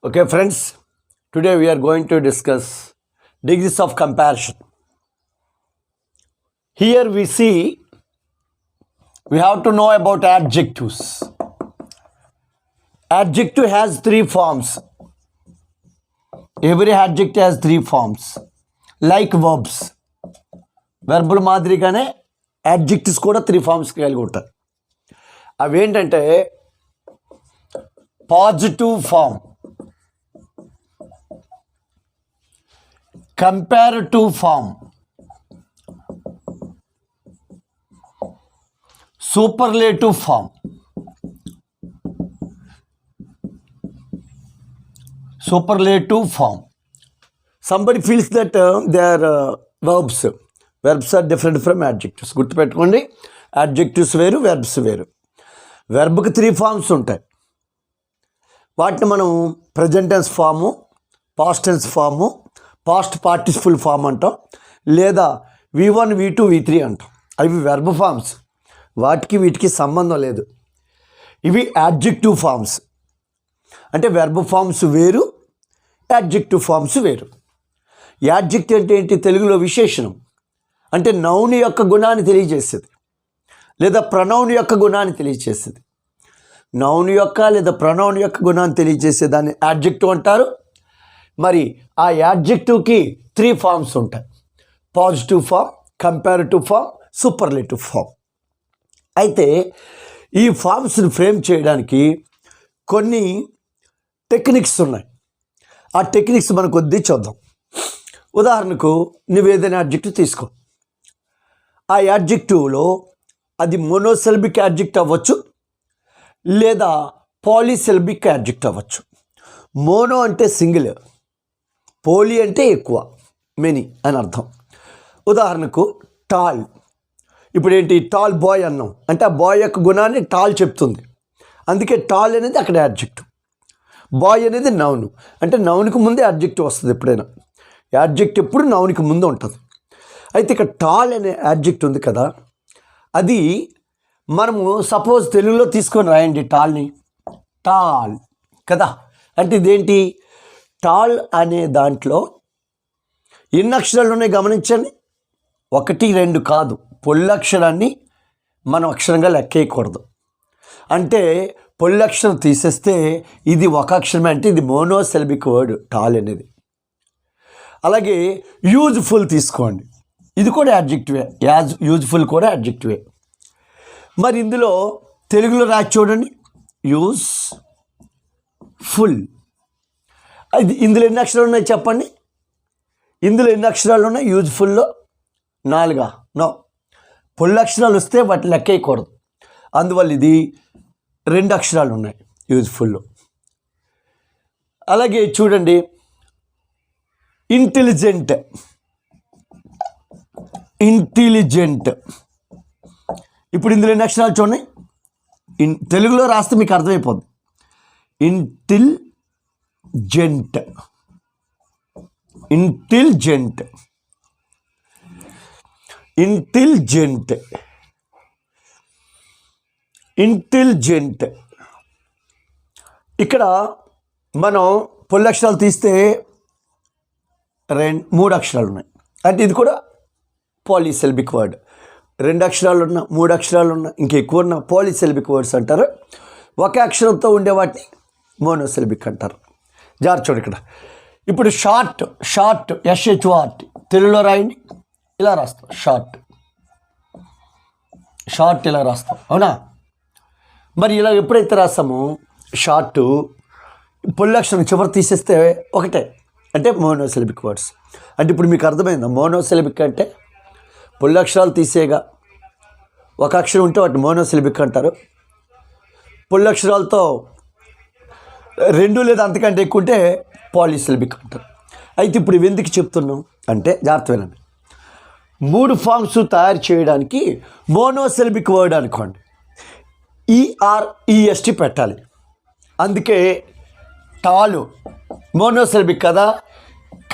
Okay, friends, today we are going to discuss degrees of comparison. Here we see we have to know about adjectives. Adjective has three forms. Every adjective has three forms. Like verbs. వెర్బుల మాదిరిగానే adjectives కూడా three forms కలిగి ఉంటాయి. అవి ఏంటంటే positive form, comparative form, superlative form. Superlative form. Somebody feels that they are verbs. Verbs are different from adjectives. గుర్తుపెట్టుకోండి, adjectives వేరు, verbs వేరు. వెర్బ్కి three forms ఉంటాయి. వాటిని మనం present tense form, past tense form, past participle form అంటాం, లేదా V1, V2, V3 అంటాం. అవి వెర్బ్ ఫార్మ్స్. వాటికి వీటికి సంబంధం లేదు. ఇవి యాడ్జెక్టివ్ ఫార్మ్స్. అంటే వెర్బ్ ఫార్మ్స్ వేరు, యాడ్జెక్టివ్ ఫార్మ్స్ వేరు. యాడ్జెక్టివ్ అంటే ఏంటి? తెలుగులో విశేషణం. అంటే నౌన్ యొక్క గుణాన్ని తెలియజేసేది, లేదా ప్రనౌన్ యొక్క గుణాన్ని తెలియజేసేది. నౌన్ యొక్క లేదా ప్రనౌన్ యొక్క గుణాన్ని తెలియజేసేదాన్ని యాడ్జెక్టివ్ అంటారు. మరి ఆ యాడ్జెక్టివ్కి త్రీ ఫార్మ్స్ ఉంటాయి: positive form, comparative form, superlative form. అయితే ఈ ఫార్మ్స్ని ఫ్రేమ్ చేయడానికి కొన్ని టెక్నిక్స్ ఉన్నాయి. ఆ టెక్నిక్స్ మనం కొద్ది చూద్దాం. ఉదాహరణకు నువ్వు ఏదైనా యాడ్జెక్టివ్ తీసుకో. ఆ యాడ్జెక్టివ్లో అది మోనోసిలబిక్ యాడ్జెక్ట్ అవ్వచ్చు, లేదా పాలీసిలబిక్ యాడ్జెక్ట్ అవ్వచ్చు. మోనో అంటే సింగిల్, పోలీ అంటే ఎక్కువ, మెనీ అని అర్థం. ఉదాహరణకు టాల్. ఇప్పుడు ఏంటి? టాల్ బాయ్ అన్నాం అంటే ఆ బాయ్ యొక్క గుణాన్ని టాల్ చెప్తుంది, అందుకే టాల్ అనేది అక్కడ యాడ్జెక్టివ్. బాయ్ అనేది నౌన్, అంటే నౌన్కి ముందే యాడ్జెక్టివ్ వస్తుంది. ఎప్పుడైనా యాడ్జెక్టివ్ ఎప్పుడు నౌన్కి ముందు ఉంటుంది. అయితే ఇక్కడ టాల్ అనే యాడ్జెక్టివ్ ఉంది కదా, అది మనము సపోజ్ తెలుగులో తీసుకొని రాయండి టాల్ని. టాల్ కదా, అంటే ఇదేంటి? టాల్ అనే దాంట్లో ఎన్ని అక్షరాలు ఉన్నాయి గమనించండి. 1, 2 కాదు, పొల్లక్షరాన్ని మనం అక్షరంగా లెక్కేయకూడదు. అంటే పొల్లక్షరం తీసేస్తే ఇది ఒక అక్షరమే, అంటే ఇది మోనోసిలబిక్ వర్డ్ టాల్ అనేది. అలాగే యూజ్ఫుల్ తీసుకోండి, ఇది కూడా యాడ్జెక్టివే. యూజ్ఫుల్ కూడా యాడ్జెక్టివే. మరి ఇందులో తెలుగులో రాసి చూడండి, యూజ్ ఫుల్. అది ఇందులో ఎన్ని అక్షరాలు ఉన్నాయి చెప్పండి? ఇందులో ఎన్ని అక్షరాలు ఉన్నాయి యూజ్ఫుల్లో? 4. నో, పొల్లక్షరాలు వస్తే వాటి లెక్కేయకూడదు. అందువల్ల ఇది 2 అక్షరాలు ఉన్నాయి యూజ్ఫుల్లో. అలాగే చూడండి, ఇంటెలిజెంట్. ఇంటెలిజెంట్ ఇప్పుడు ఇందులో ఎన్ని అక్షరాలు చూడండి. తెలుగులో రాస్తే మీకు అర్థమైపోద్ది. Intelligent, intelligent, intelligent, intelligent. ఇక్కడ మనం పొల్లక్షరాలు తీస్తే 3 అక్షరాలు ఉన్నాయి, అంటే ఇది కూడా పాలీసిలబిక్ వర్డ్. 2 అక్షరాలు ఉన్న, 3 అక్షరాలు ఉన్న, ఇంకెక్కువ ఉన్న పాలీసిలబిక్ వర్డ్స్ అంటారు. ఒకే అక్షరంతో ఉండే వాటిని మోనోసిలబిక్ అంటారు. జాగ్రత్త ఇక్కడ. ఇప్పుడు షార్ట్, షార్ట్ SHORT తెలుగులో రాయండి. ఇలా రాస్తాం షార్ట్, షార్ట్ ఇలా రాస్తాం, అవునా? మరి ఇలా ఎప్పుడైతే రాస్తామో షార్ట్ పొల్లక్షరం చివరి తీసేస్తే ఒకటే, అంటే మోనోసిలబిక్ వర్డ్స్. అంటే ఇప్పుడు మీకు అర్థమైందా? మోనోసిలబిక్ అంటే పొల్లక్షరాలు తీసేగా ఒక అక్షరం ఉంటే వాటి మోనోసిలబిక్ అంటారు. పొల్లక్షరాలతో 2 లేదా అంతకంటే ఎక్కువ ఉంటే పాలీసిలబిక్ అంటారు. అయితే ఇప్పుడు ఇవి ఎందుకు చెప్తున్నాం అంటే జాగ్రత్త వినండి. 3 ఫార్మ్స్ తయారు చేయడానికి మోనోసిలబిక్ వర్డ్ అనుకోండి, EREST పెట్టాలి. అందుకే టాలు మోనోసిలబిక్ కదా,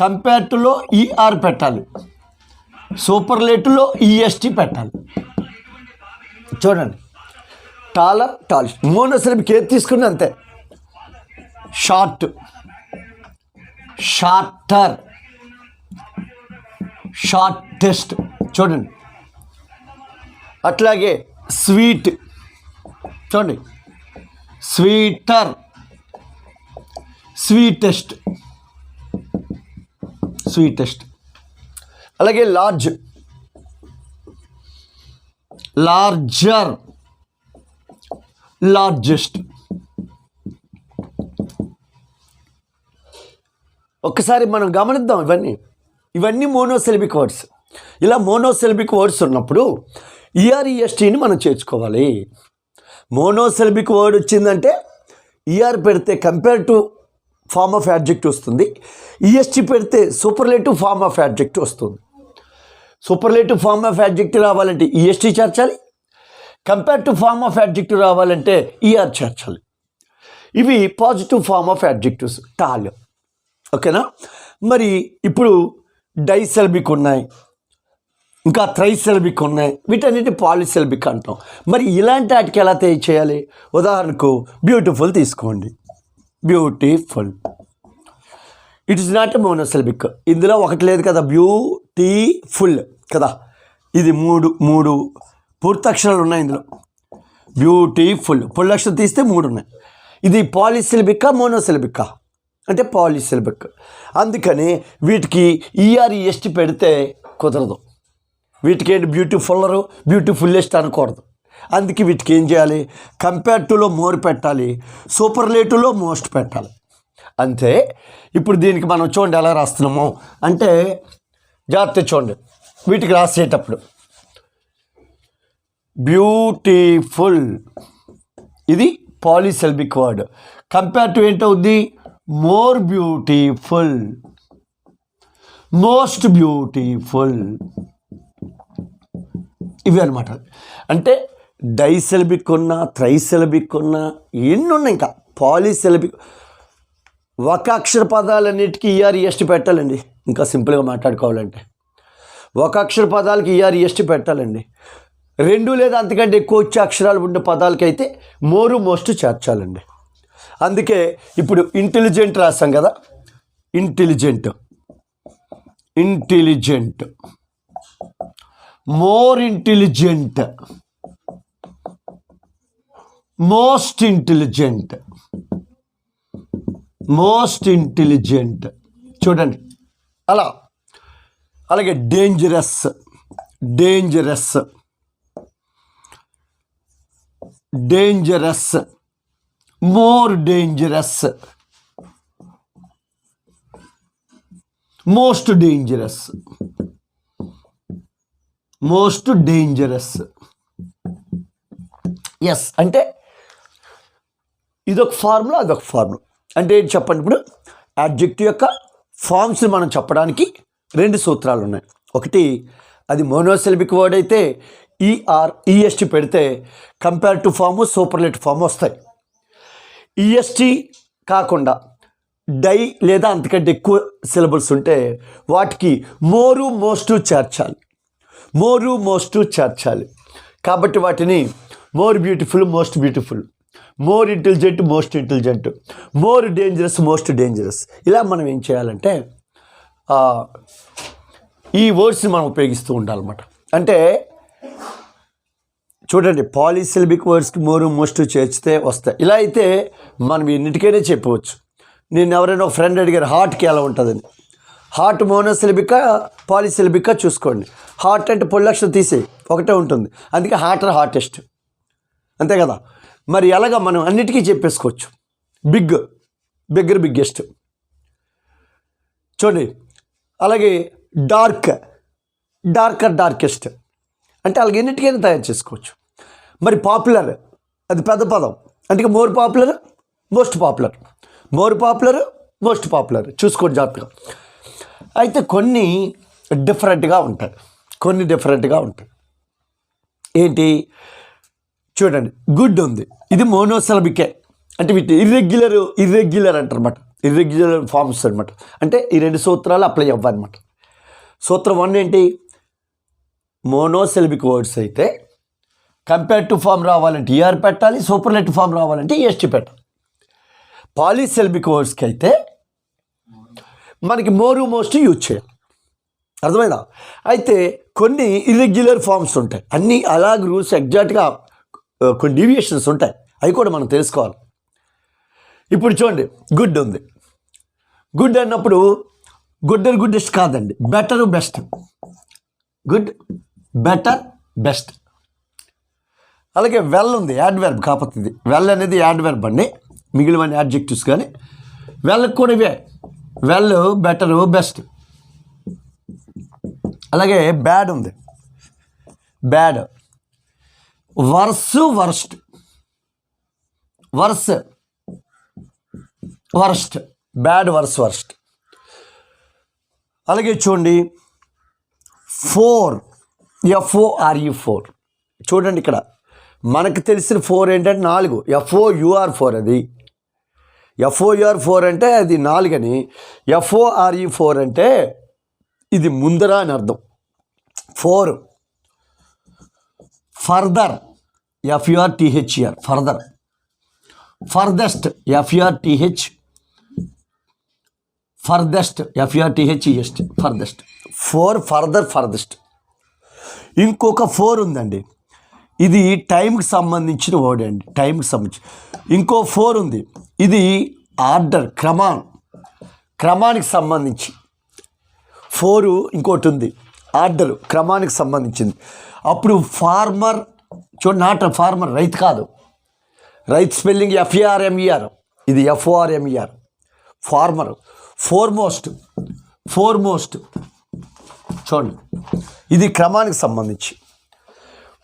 కంపేర్టులో ER పెట్టాలి, సూపర్లేటివ్లో EST పెట్టాలి. చూడండి, టాలర్, టాల్, మోనోసిలబిక్ ఏది తీసుకున్నా అంతే. Short shorter, shortest. చూడండి, అట్లాగే స్వీట్, చూడండి, స్వీటర్, స్వీటెస్ట్, స్వీటెస్ట్. అలాగే లార్జ్, లార్జర్, లార్జెస్ట్. ఒక్కసారి మనం గమనిద్దాం, ఇవన్నీ మోనోసిలబిక్ వర్డ్స్. ఇలా మోనోసిలబిక్ వర్డ్స్ ఉన్నప్పుడు ఈఆర్ఈఎస్టీని మనం చేర్చుకోవాలి. మోనోసిలబిక్ వర్డ్ వచ్చిందంటే ఈఆర్ పెడితే compare to form of adjective వస్తుంది, ఈఎస్టీ పెడితే సూపర్లేటివ్ ఫార్మ్ ఆఫ్ యాడ్జెక్టివ్ వస్తుంది. సూపర్లేటివ్ ఫార్మ్ ఆఫ్ యాడ్జెక్టివ్ రావాలంటే ఈఎస్టీ చేర్చాలి, compare to form of adjective రావాలంటే ఈఆర్ చేర్చాలి. ఇవి positive form of adjectives, tall. ఓకేనా? మరి ఇప్పుడు డైసెల్బిక్ ఉన్నాయి, ఇంకా త్రైసెల్బిక్ ఉన్నాయి, వీటన్నిటి పాలిసెల్బిక్ అంటాం. మరి ఇలాంటి వాటికి ఎలా చేయాలి? ఉదాహరణకు బ్యూటిఫుల్ తీసుకోండి, beautiful. It is not a monosyllabic. ఇందులో ఒకటి లేదు కదా, బ్యూటిఫుల్ కదా. ఇది మూడు పూర్తక్షరాలు ఉన్నాయి ఇందులో. బ్యూటిఫుల్ పుల్లక్షరం తీస్తే 3 ఉన్నాయి. ఇది పాలిసిలబిక్కా మోనోసిలబిక్కా అంటే పాలిసిలబిక్. అందుకని వీటికి ఈఆర్ఈఎస్టీ పెడితే కుదరదు. వీటికి ఏంటి, బ్యూటిఫుల్లరు బ్యూటిఫుల్లెస్ట్ అనకూడదు. అందుకే వీటికి ఏం చేయాలి, కంపేర్ టులో మోర్ పెట్టాలి, సూపర్లేటివ్లో మోస్ట్ పెట్టాలి. అంతే. ఇప్పుడు దీనికి మనం చూడండి ఎలా రాస్తున్నాము అంటే, జాగ్రత్త చూడండి. వీటికి రాసేటప్పుడు బ్యూటిఫుల్ ఇది పాలిసెల్బిక్ వర్డ్. కంపేర్ టు ఏంటవుద్ది, మోర్ బ్యూటిఫుల్, మోస్ట్ బ్యూటిఫుల్. ఇవి అనమాట. అంటే డైసెల్బిక్ ఉన్నా, త్రైసెల్బిక్ ఉన్నా, ఎన్ని ఉన్నాయి. ఇంకా పాలిసెల్బిక్ ఒక అక్షర పదాలన్నిటికీ ఈఆర్ఈఎస్టీ పెట్టాలండి. ఇంకా సింపుల్గా మాట్లాడుకోవాలంటే ఒక అక్షర పదాలకి ఈఆర్ఈఎస్టీ పెట్టాలండి. 2 లేదా అంతకంటే ఎక్కువ వచ్చే అక్షరాలు ఉండే పదాలకైతే మోరు మోస్ట్ చేర్చాలండి. అందుకే ఇప్పుడు ఇంటెలిజెంట్ రాస్తాం కదా, intelligent, intelligent, more intelligent, most intelligent, most intelligent. చూడండి అలా. అలాగే dangerous, dangerous, dangerous, more dangerous, most dangerous, most dangerous. Yes అంటే ఇదొక ఫార్ములా, అదొక ఫార్ములా. అంటే ఏంటి చెప్పండి. ఇప్పుడు యాడ్జెక్టివ్ యొక్క ఫార్మ్స్ని మనం చెప్పడానికి 2 సూత్రాలు ఉన్నాయి. ఒకటి, అది మోనోసిలబిక్ వర్డ్ అయితే ఈఎస్టీ పెడితే compare to form, superlative form వస్తాయి. ఈఎస్టీ కాకుండా డై లేదా అంతకంటే ఎక్కువ సిలబుల్స్ ఉంటే వాటికి మోరు మోస్టు చేర్చాలి, మోరు మోస్టు చేర్చాలి. కాబట్టి వాటిని more beautiful, most beautiful, more intelligent, most intelligent, more dangerous, most dangerous. ఇలా మనం ఏం చేయాలంటే ఈ వర్డ్స్ని మనం ఉపయోగిస్తూ ఉండాలన్నమాట. అంటే చూడండి, పాలిసిలబిక్ వర్డ్స్కి మోరు మోస్ట్ చేర్చితే వస్తాయి. ఇలా అయితే మనం ఎన్నిటికైనా చెప్పవచ్చు. నేను ఎవరైనా ఒక ఫ్రెండ్ అడిగారు హార్ట్కి ఎలా ఉంటుందని. హార్ట్ మోనోసిలబికా పాలిసిలబికా చూసుకోండి. హార్ట్ అంటే పొల్లక్షరం తీసే ఒకటే ఉంటుంది, అందుకే హార్ట్ హార్టెస్ట్, అంతే కదా. మరి ఎలాగా మనం అన్నిటికీ చెప్పేసుకోవచ్చు. Big, bigger, biggest. చూడండి. అలాగే డార్క్, డార్కర్, డార్కెస్ట్. అంటే అలాగే ఎన్నిటికైనా తయారు చేసుకోవచ్చు. మరి పాపులర్, అది పెద్ద పదం, అంటే more popular, most popular, more popular, most popular. చూసుకోండి జాగ్రత్తగా. అయితే కొన్ని డిఫరెంట్గా ఉంటాయి, కొన్ని డిఫరెంట్గా ఉంటాయి. ఏంటి చూడండి, గుడ్ ఉంది, ఇది మోనోసిలబికే. అంటే వీటి ఇర్రెగ్యులర్ అంటారు అనమాట, ఇర్రెగ్యులర్ ఫార్మ్స్ అనమాట. అంటే ఈ 2 సూత్రాలు అప్లై అవ్వన్నమాట. సూత్రం 1 ఏంటి, మోనోసిలబిక్ వర్డ్స్ అయితే కంపేర్ టు ఫామ్ రావాలంటే ఈఆర్ పెట్టాలి, సూపర్లేటివ్ ఫామ్ రావాలంటే ఈఎస్టీ పెట్టాలి. పాలిసిలబిక్ వర్డ్స్కి అయితే మనకి మోరు మోస్ట్ యూజ్ చేయాలి. అర్థమైందా? అయితే కొన్ని ఇర్రెగ్యులర్ ఫామ్స్ ఉంటాయి, అన్నీ అలాగ రూల్స్ ఎగ్జాక్ట్గా కొన్ని డీవియేషన్స్ ఉంటాయి, అవి కూడా మనం తెలుసుకోవాలి. ఇప్పుడు చూడండి, గుడ్ ఉంది. గుడ్ అన్నప్పుడు గుడ్ అండ్ గుడ్డెస్ట్ కాదండి, better best. Good, better, best. అలాగే వెల్ ఉంది, యాడ్వర్బ్ కాకపోతే ఇది వెల్ అనేది యాడ్వర్బ్ అండి, మిగిలిన యాడ్జెక్టివ్స్. కానీ వెల్కి కూడా ఇవే, వెల్, బెటర్, బెస్ట్. అలాగే బ్యాడ్ ఉంది, bad. Worse, worst. Worse, worst, bad, worse, worst. అలాగే చూడండి, ఫోర్, FORE. చూడండి ఇక్కడ మనకు తెలిసిన 4 ఏంటంటే 4, FOUR4 అది. FOUR4 అంటే అది 4 అని, FORE4 అంటే ఇది ముందర అని అర్థం. 4 further, FURTHER, further. Furthest, FURTH, furthest, FURTHEST, furthest. 4 further, furthest. ఇంకొక 4 ఉందండి, ఇది టైంకి సంబంధించిన వర్డ్ అండి, టైంకి సంబంధించి. ఇంకో 4 ఉంది, ఇది ఆర్డర్, క్రమానికి సంబంధించి. 4 ఇంకోటి ఉంది, ఆర్డర్, క్రమానికి సంబంధించింది. అప్పుడు ఫార్మర్, చూడండి, నాట్ ఫార్మర్, రైతు కాదు, రైతు స్పెల్లింగ్ FARMER, ఇది FORMER, ఫార్మర్. ఫోర్మోస్ట్, చూడండి, ఇది క్రమానికి సంబంధించి.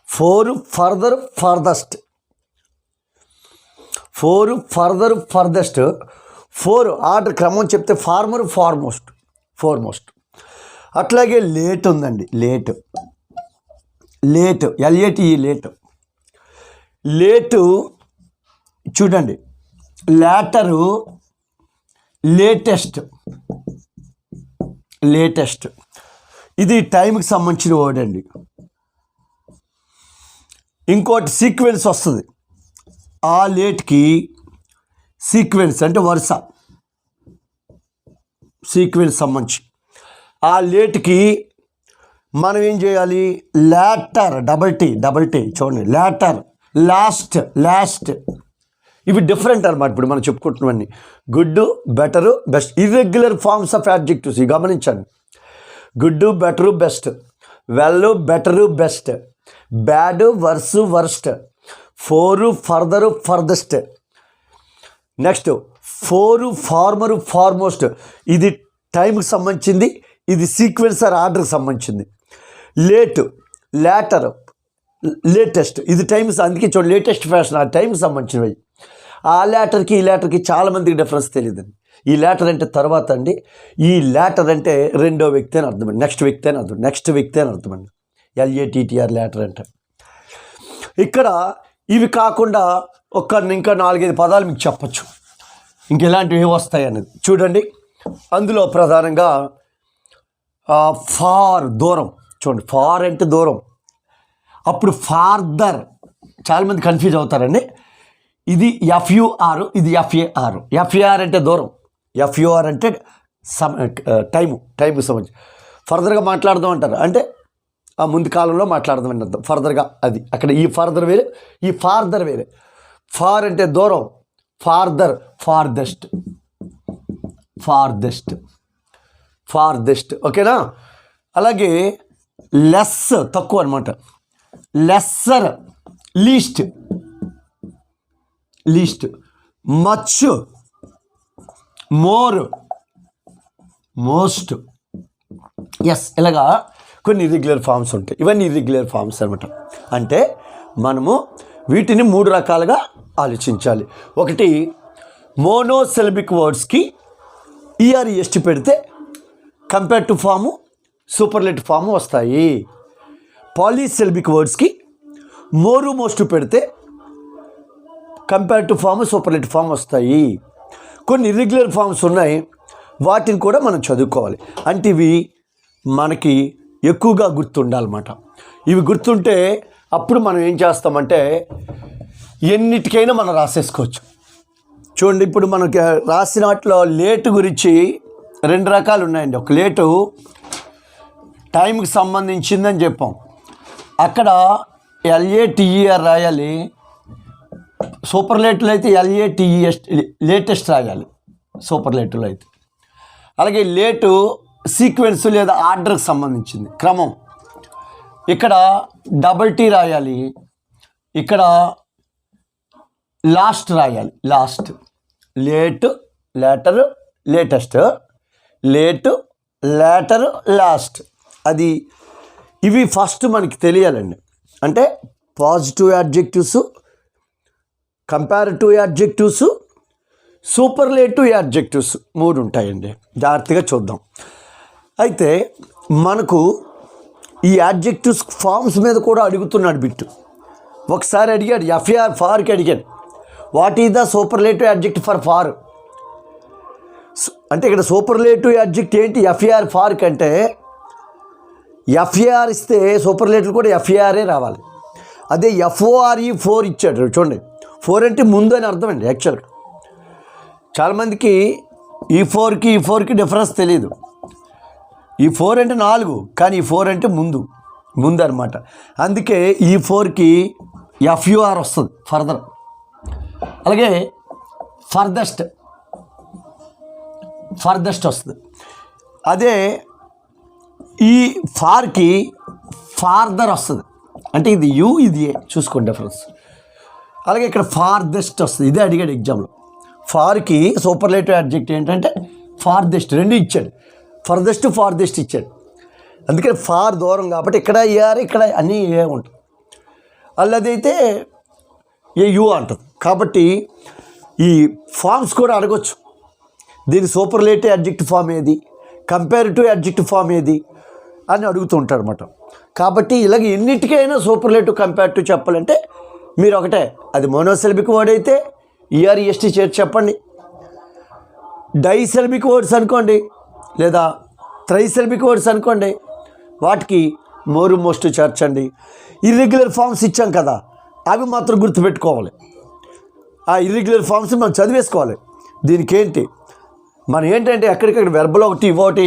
4 ఫర్దర్, ఫర్దెస్ట్. 4 ఫర్దర్, ఫర్దెస్ట్. 4 ఆర్డర్, క్రమం చెప్తే ఫార్మర్, ఫోర్మోస్ట్. అట్లాగే లేట్ ఉందండి, లేట్, LATE, లేటు. చూడండి, లేటరు, లేటెస్ట్. ఇది టైంకి సంబంధించిన వర్డ్ అండి. ఇంకోటి సీక్వెన్స్ వస్తుంది, ఆ లేట్కి సీక్వెన్స్ అంటే వరుస, సీక్వెన్స్ సంబంధించి. ఆ లేట్కి మనం ఏం చేయాలి, లాటర్, డబల్ టీ. చూడండి, లాటర్, లాస్ట్. ఇవి డిఫరెంట్ అనమాట. ఇప్పుడు మనం చెప్పుకుంటున్నవన్నీ good, better, best, irregular forms of adjectives. ఇవి గమనించండి, good, better, best, well, better, best, bad, worst, 4 further, furthest. Next 4 former, foremost. ఇది టైంకి సంబంధించింది, ఇది సీక్వెన్స్ ఆర్ ఆర్డర్కి సంబంధించింది. లాటర్, లేటెస్ట్, ఇది టైమ్స్. అందుకే చూడండి, లేటెస్ట్ ఫ్యాషన్, ఆ టైంకి సంబంధించినవి. ఆ లాటర్కి ఈ లాటర్కి చాలామందికి డిఫరెన్స్ తెలియదండి. ఈ లాటర్ అంటే తర్వాత అండి, ఈ లాటర్ అంటే రెండో వ్యక్తి అని అర్థమండి, నెక్స్ట్ వ్యక్తి అని అర్థమండి. LATTR, లాటర్ అంటే. ఇక్కడ ఇవి కాకుండా ఇంకా 4-5 పదాలు మీకు చెప్పచ్చు, ఇంకెలాంటివి వస్తాయి అనేది. చూడండి, అందులో ప్రధానంగా ఫార్, దూరం. చూడండి, ఫార్ అంటే దూరం. అప్పుడు ఫార్దర్, చాలామంది కన్ఫ్యూజ్ అవుతారండి. ఇది FUR, ఇది FAR. FAR అంటే దూరం, FUR అంటే టైంకి సంబంధించి. ఫర్దర్గా మాట్లాడదాం అంటారు, అంటే ఆ ముందు కాలంలో మాట్లాడదాం అని అర్థం. ఫర్దర్గా, అది అక్కడ ఈ ఫర్దర్ వేరే, ఈ ఫార్దర్ వేరే. ఫార్ అంటే దూరం, ఫార్దర్, ఫార్దెస్ట్. ఓకేనా? అలాగే లెస్, తక్కువ అనమాట. Lesser, least. Much, more, most. ఇలాగా కొన్ని ఇర్రెగ్యులర్ ఫామ్స్ ఉంటాయి. ఇవన్నీ ఇర్రెగ్యులర్ ఫామ్స్ అనమాట. అంటే మనము వీటిని 3 రకాలుగా ఆలోచించాలి. ఒకటి, మోనోసిలబిక్ వర్డ్స్కి EREST పెడితే కంపేరిటివ్ ఫాము, సూపర్లేటివ్ ఫాము వస్తాయి. పాలీసిలబిక్ వర్డ్స్కి మోరు, మోస్ట్ పెడితే కంపేరిటివ్ ఫాము, సూపర్లేటివ్ ఫామ్ వస్తాయి. కొన్ని ఇర్రెగ్యులర్ ఫామ్స్ ఉన్నాయి, వాటిని కూడా మనం చదువుకోవాలి. అంటే ఇవి మనకి ఎక్కువగా గుర్తుండాలన్నమాట. ఇవి గుర్తుంటే అప్పుడు మనం ఏం చేస్తామంటే ఎన్నిటికైనా మనం రాసేసుకోవచ్చు. చూడండి, ఇప్పుడు మనకి రాసిన వాటిలో లేట్ గురించి రెండు రకాలు ఉన్నాయండి. ఒక లేటు టైంకి సంబంధించిందని చెప్పాం, అక్కడ LATER రాయాలి. సూపర్లేటివ్లో అయితే LATES లేటెస్ట్ రాయాలి సూపర్లేటివ్లో అయితే. అలాగే లేటు సీక్వెన్స్ లేదా ఆర్డర్కి సంబంధించింది, క్రమం. ఇక్కడ T రాయాలి, ఇక్కడ లాస్ట్ రాయాలి. Last, late, later, latest, late, later, last. అది ఇవి ఫస్ట్ మనకి తెలియాలండి. అంటే positive adjectives, comparative adjectives, superlative adjectives 3 ఉంటాయండి. జాగ్రత్తగా చూద్దాం. అయితే మనకు ఈ యాడ్జెక్టివ్స్ ఫార్మ్స్ మీద కూడా అడుగుతున్నాడు బిట్టు. ఒకసారి అడిగాడు, FAR ఫార్కి అడిగాడు, what is the superlative adjective for far. అంటే ఇక్కడ సూపర్లేటివ్ యాడ్జెక్ట్ ఏంటి FAR ఫార్క్ అంటే, FAR ఇస్తే సూపర్లేటివ్ కూడా FARఏ రావాలి. అదే FORE 4 ఇచ్చాడు చూడండి. 4 అంటే ముందు అని అర్థం అండి. యాక్చువల్గా చాలామందికి ఈ 4కి డిఫరెన్స్ తెలియదు. ఈ 4 అంటే 4, కానీ ఈ 4 అంటే ముందు అనమాట. అందుకే ఈ 4కి FUR వస్తుంది, ఫర్దర్. అలాగే ఫర్దెస్ట్ వస్తుంది. అదే ఈ ఫార్కి ఫార్దర్ వస్తుంది. అంటే ఇది U, ఇది A, చూసుకోండి డిఫరెన్స్. అలాగే ఇక్కడ ఫార్దెస్ట్ వస్తుంది. ఇదే అడిగాడు ఎగ్జామ్లో. ఫార్కి సూపర్లేటివ్ యాడ్జెక్ట్ ఏంటంటే ఫార్దెస్ట్, 2 ఇచ్చాడు. ఫార్దెస్ట్ ఇచ్చాడు. అందుకని ఫార్ దూరం కాబట్టి ఇక్కడ AR, ఇక్కడ అన్నీ ఏ ఉంటుంది. అల్లదైతే AU అంటుంది. కాబట్టి ఈ ఫార్మ్స్ కూడా అడగొచ్చు. దీని సూపర్లేటివ్ యాడ్జెక్టివ్ ఫామ్ ఏది, కంపారిటివ్ యాడ్జెక్టివ్ ఫామ్ ఏది అని అడుగుతూ ఉంటారు అన్నమాట. కాబట్టి ఇలాగ ఎన్నిటికైనా సూపర్లేటివ్, కంపారిటివ్ చెప్పాలంటే మీరు ఒకటే, అది మోనోసిలబిక్ వర్డ్ అయితే EREST చేర్చి చెప్పండి. డైసిలబిక్ వర్డ్స్ అనుకోండి, లేదా ట్రైసిలబిక్ వర్డ్స్ అనుకోండి, వాటికి మోస్ట్ చేర్చండి. ఇర్రెగ్యులర్ ఫామ్స్ ఇచ్చాం కదా, అవి మాత్రం గుర్తుపెట్టుకోవాలి. ఆ ఇర్రెగ్యులర్ ఫామ్స్ మనం చదివేసుకోవాలి. దీనికి ఏంటి మనం ఏంటంటే ఎక్కడికక్కడ వెర్బల్ ఒకటి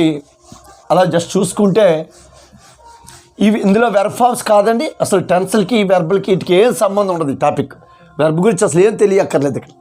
అలా జస్ట్ చూసుకుంటే ఇవి ఇందులో వెర్బ్ ఫామ్స్ కాదండి. అసలు టెన్స్లకి, వెర్బల్కి వీటికి ఏం సంబంధం ఉండదు. ఈ టాపిక్ వెర్బ్ గురించి అసలు ఏం తెలియక్కర్లేదు ఇక్కడ.